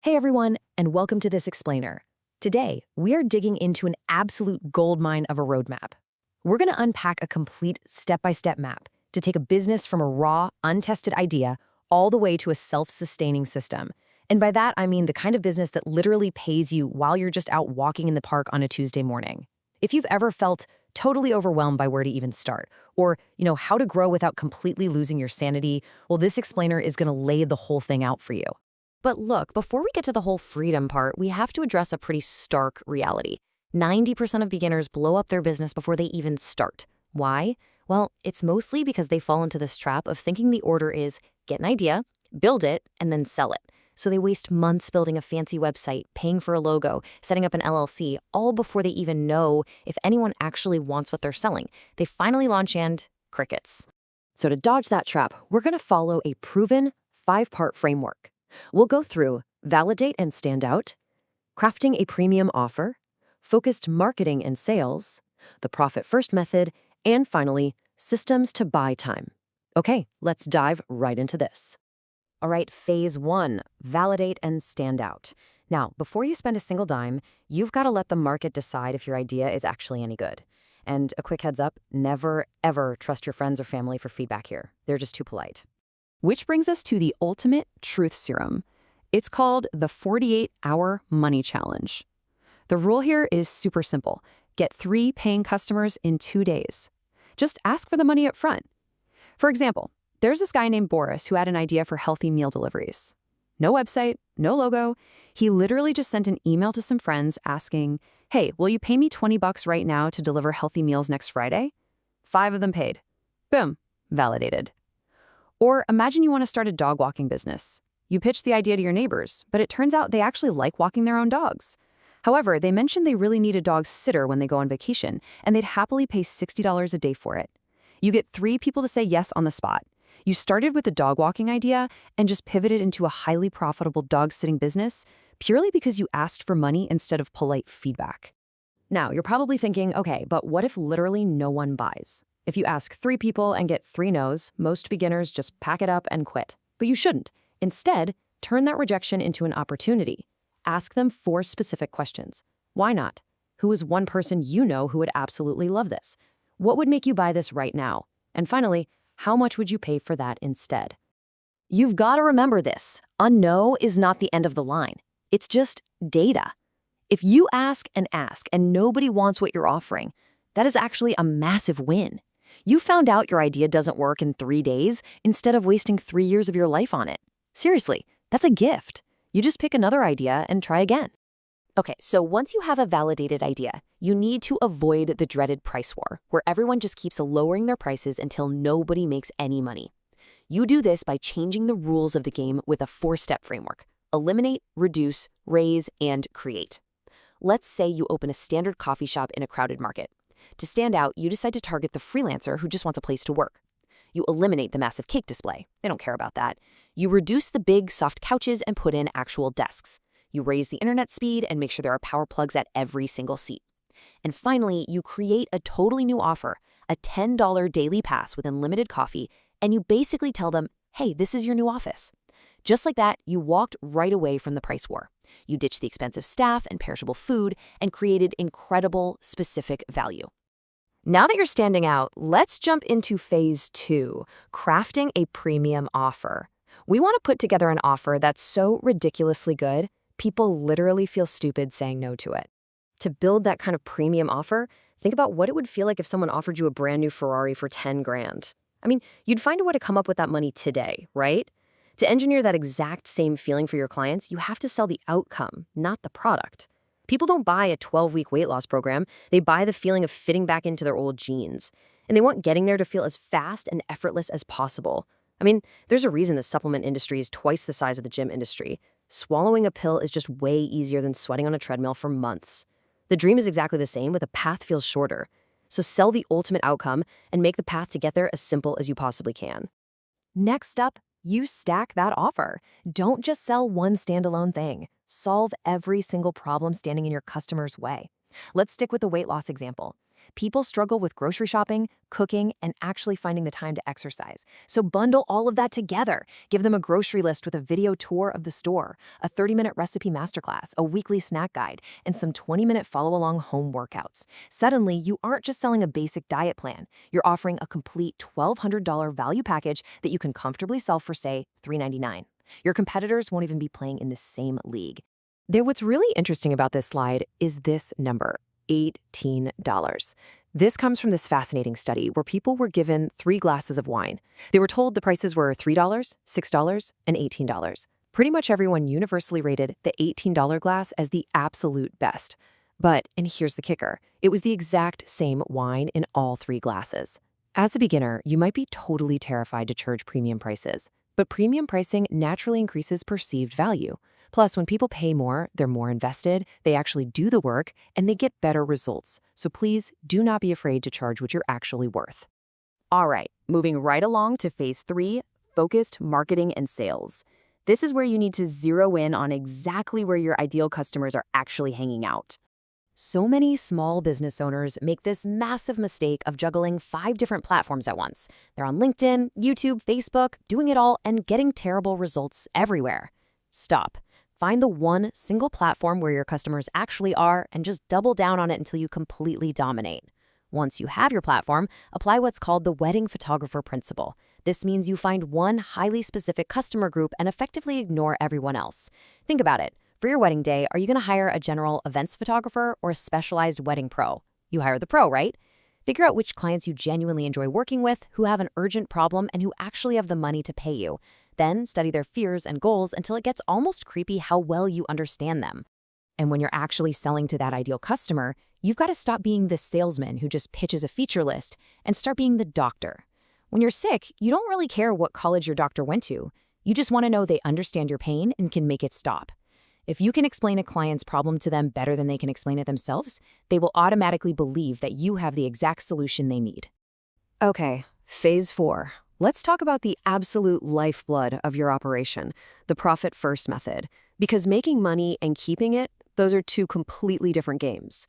Hey everyone, and welcome to this explainer. Today, we are digging into an absolute goldmine of a roadmap. We're going to unpack a complete step-by-step map to take a business from a raw, untested idea all the way to a self-sustaining system. And by that, I mean the kind of business that literally pays you while you're just out walking in the park on a Tuesday morning. If you've ever felt totally overwhelmed by where to even start, or, how to grow without completely losing your sanity, well, this explainer is going to lay the whole thing out for you. But look, before we get to the whole freedom part, we have to address a pretty stark reality. 90% of beginners blow up their business before they even start. Why? Well, it's mostly because they fall into this trap of thinking the order is get an idea, build it, and then sell it. So they waste months building a fancy website, paying for a logo, setting up an LLC, all before they even know if anyone actually wants what they're selling. They finally launch and crickets. So to dodge that trap, we're going to follow a proven 5-part framework. We'll go through validate and stand out, crafting a premium offer, focused marketing and sales, the profit first method, and finally, systems to buy time. Okay, let's dive right into this. All right, phase 1, validate and stand out. Now, before you spend a single dime, you've got to let the market decide if your idea is actually any good. And a quick heads up, never, ever trust your friends or family for feedback here. They're just too polite. Which brings us to the ultimate truth serum. It's called the 48-hour money challenge. The rule here is super simple. Get 3 paying customers in 2 days. Just ask for the money up front. For example, there's this guy named Boris who had an idea for healthy meal deliveries. No website, no logo. He literally just sent an email to some friends asking, hey, will you pay me $20 right now to deliver healthy meals next Friday? 5 of them paid. Boom, validated. Or imagine you want to start a dog walking business. You pitch the idea to your neighbors, but it turns out they actually like walking their own dogs. However, they mentioned they really need a dog sitter when they go on vacation, and they'd happily pay $60 a day for it. You get 3 people to say yes on the spot. You started with a dog walking idea and just pivoted into a highly profitable dog sitting business purely because you asked for money instead of polite feedback. Now, you're probably thinking, okay, but what if literally no one buys? If you ask 3 people and get 3 no's, most beginners just pack it up and quit. But you shouldn't. Instead, turn that rejection into an opportunity. Ask them 4 specific questions. Why not? Who is one person you know who would absolutely love this? What would make you buy this right now? And finally, how much would you pay for that instead? You've got to remember this. A no is not the end of the line. It's just data. If you ask and nobody wants what you're offering, that is actually a massive win. You found out your idea doesn't work in 3 days instead of wasting 3 years of your life on it. Seriously, that's a gift. You just pick another idea and try again. Okay, so once you have a validated idea, you need to avoid the dreaded price war, where everyone just keeps lowering their prices until nobody makes any money. You do this by changing the rules of the game with a 4-step framework: eliminate, reduce, raise, and create. Let's say you open a standard coffee shop in a crowded market. To stand out, you decide to target the freelancer who just wants a place to work. You eliminate the massive cake display. They don't care about that. You reduce the big, soft couches and put in actual desks. You raise the internet speed and make sure there are power plugs at every single seat. And finally, you create a totally new offer, a $10 daily pass with unlimited coffee, and you basically tell them, hey, this is your new office. Just like that, you walked right away from the price war. You ditched the expensive staff and perishable food and created incredible, specific value. Now that you're standing out, let's jump into phase 2, crafting a premium offer. We want to put together an offer that's so ridiculously good, people literally feel stupid saying no to it. To build that kind of premium offer, think about what it would feel like if someone offered you a brand new Ferrari for 10 grand. I mean, you'd find a way to come up with that money today, right? To engineer that exact same feeling for your clients, you have to sell the outcome, not the product. People don't buy a 12-week weight loss program. They buy the feeling of fitting back into their old jeans. And they want getting there to feel as fast and effortless as possible. I mean, there's a reason the supplement industry is twice the size of the gym industry. Swallowing a pill is just way easier than sweating on a treadmill for months. The dream is exactly the same, but the path feels shorter. So sell the ultimate outcome and make the path to get there as simple as you possibly can. Next up, you stack that offer. Don't just sell one standalone thing. Solve every single problem standing in your customer's way. Let's stick with the weight loss example. People struggle with grocery shopping, cooking, and actually finding the time to exercise. So bundle all of that together. Give them a grocery list with a video tour of the store, a 30-minute recipe masterclass, a weekly snack guide, and some 20-minute follow-along home workouts. Suddenly, you aren't just selling a basic diet plan. You're offering a complete $1,200 value package that you can comfortably sell for, say, $399. Your competitors won't even be playing in the same league. What's really interesting about this slide is this number, $18. This comes from this fascinating study where people were given 3 glasses of wine. They were told the prices were $3, $6, and $18. Pretty much everyone universally rated the $18 glass as the absolute best. But, and here's the kicker, it was the exact same wine in all 3 glasses. As a beginner, you might be totally terrified to charge premium prices, but premium pricing naturally increases perceived value. Plus, when people pay more, they're more invested, they actually do the work, and they get better results. So please do not be afraid to charge what you're actually worth. All right, moving right along to phase 3, focused marketing and sales. This is where you need to zero in on exactly where your ideal customers are actually hanging out. So many small business owners make this massive mistake of juggling 5 different platforms at once. They're on LinkedIn, YouTube, Facebook, doing it all and getting terrible results everywhere. Stop. Find the one single platform where your customers actually are and just double down on it until you completely dominate. Once you have your platform, apply what's called the wedding photographer principle. This means you find one highly specific customer group and effectively ignore everyone else. Think about it. For your wedding day, are you going to hire a general events photographer or a specialized wedding pro? You hire the pro, right? Figure out which clients you genuinely enjoy working with, who have an urgent problem, and who actually have the money to pay you. Then study their fears and goals until it gets almost creepy how well you understand them. And when you're actually selling to that ideal customer, you've got to stop being the salesman who just pitches a feature list and start being the doctor. When you're sick, you don't really care what college your doctor went to. You just want to know they understand your pain and can make it stop. If you can explain a client's problem to them better than they can explain it themselves, they will automatically believe that you have the exact solution they need. Okay, phase 4. Let's talk about the absolute lifeblood of your operation, the profit-first method. Because making money and keeping it, those are 2 completely different games.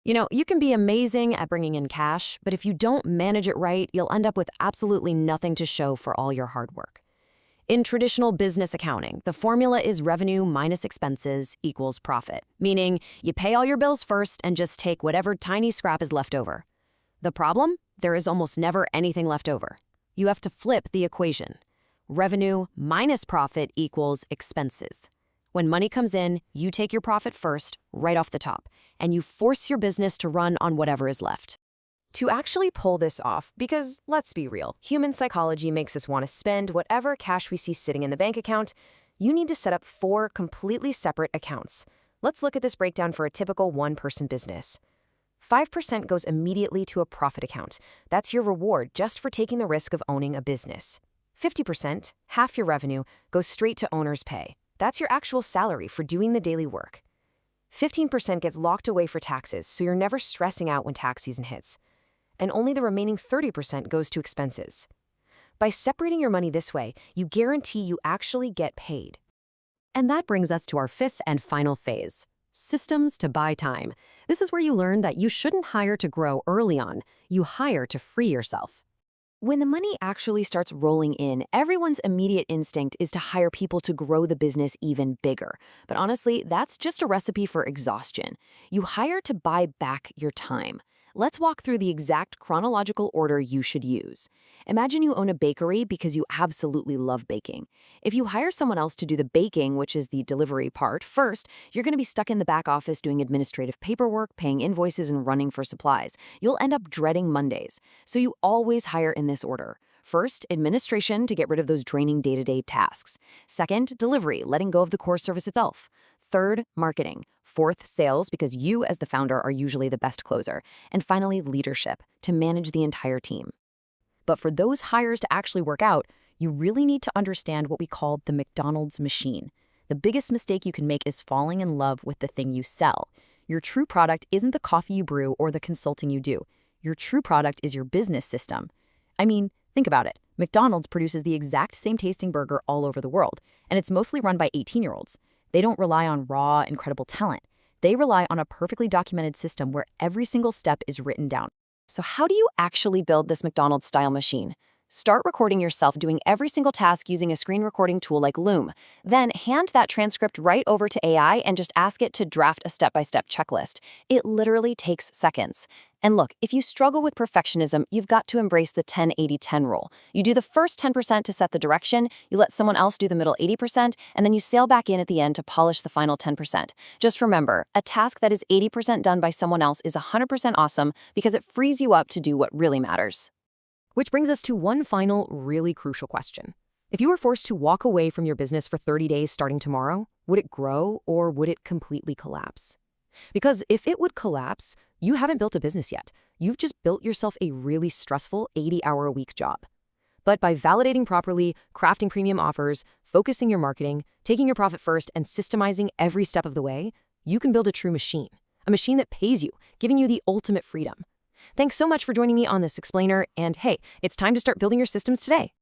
You can be amazing at bringing in cash, but if you don't manage it right, you'll end up with absolutely nothing to show for all your hard work. In traditional business accounting, the formula is revenue minus expenses equals profit, meaning you pay all your bills first and just take whatever tiny scrap is left over. The problem? There is almost never anything left over. You have to flip the equation. Revenue minus profit equals expenses. When money comes in, you take your profit first, right off the top, and you force your business to run on whatever is left. To actually pull this off, because let's be real, human psychology makes us want to spend whatever cash we see sitting in the bank account, you need to set up 4 completely separate accounts. Let's look at this breakdown for a typical one-person business. 5% goes immediately to a profit account. That's your reward just for taking the risk of owning a business. 50%, half your revenue, goes straight to owner's pay. That's your actual salary for doing the daily work. 15% gets locked away for taxes, so you're never stressing out when tax season hits. And only the remaining 30% goes to expenses. By separating your money this way, you guarantee you actually get paid. And that brings us to our 5th and final phase. Systems to buy time. This is where you learn that you shouldn't hire to grow early on. You hire to free yourself. When the money actually starts rolling in, everyone's immediate instinct is to hire people to grow the business even bigger. But honestly, that's just a recipe for exhaustion. You hire to buy back your time. Let's walk through the exact chronological order you should use. Imagine you own a bakery because you absolutely love baking. If you hire someone else to do the baking, which is the delivery part, first, you're going to be stuck in the back office doing administrative paperwork, paying invoices, and running for supplies. You'll end up dreading Mondays. So you always hire in this order. First, administration to get rid of those draining day-to-day tasks. Second, delivery, letting go of the core service itself. Third, marketing. Fourth, sales, because you as the founder are usually the best closer. And finally, leadership, to manage the entire team. But for those hires to actually work out, you really need to understand what we call the McDonald's machine. The biggest mistake you can make is falling in love with the thing you sell. Your true product isn't the coffee you brew or the consulting you do. Your true product is your business system. I mean, think about it. McDonald's produces the exact same tasting burger all over the world, and it's mostly run by 18-year-olds. They don't rely on raw, incredible talent. They rely on a perfectly documented system where every single step is written down. So how do you actually build this McDonald's-style machine? Start recording yourself doing every single task using a screen recording tool like Loom. Then hand that transcript right over to AI and just ask it to draft a step-by-step checklist. It literally takes seconds. And look, if you struggle with perfectionism, you've got to embrace the 10-80-10 rule. You do the first 10% to set the direction, you let someone else do the middle 80%, and then you sail back in at the end to polish the final 10%. Just remember, a task that is 80% done by someone else is 100% awesome because it frees you up to do what really matters. Which brings us to one final, really crucial question. If you were forced to walk away from your business for 30 days starting tomorrow, would it grow or would it completely collapse? Because if it would collapse, you haven't built a business yet. You've just built yourself a really stressful 80-hour-a-week job. But by validating properly, crafting premium offers, focusing your marketing, taking your profit first, and systemizing every step of the way, you can build a true machine. A machine that pays you, giving you the ultimate freedom. Thanks so much for joining me on this explainer, and hey, it's time to start building your systems today.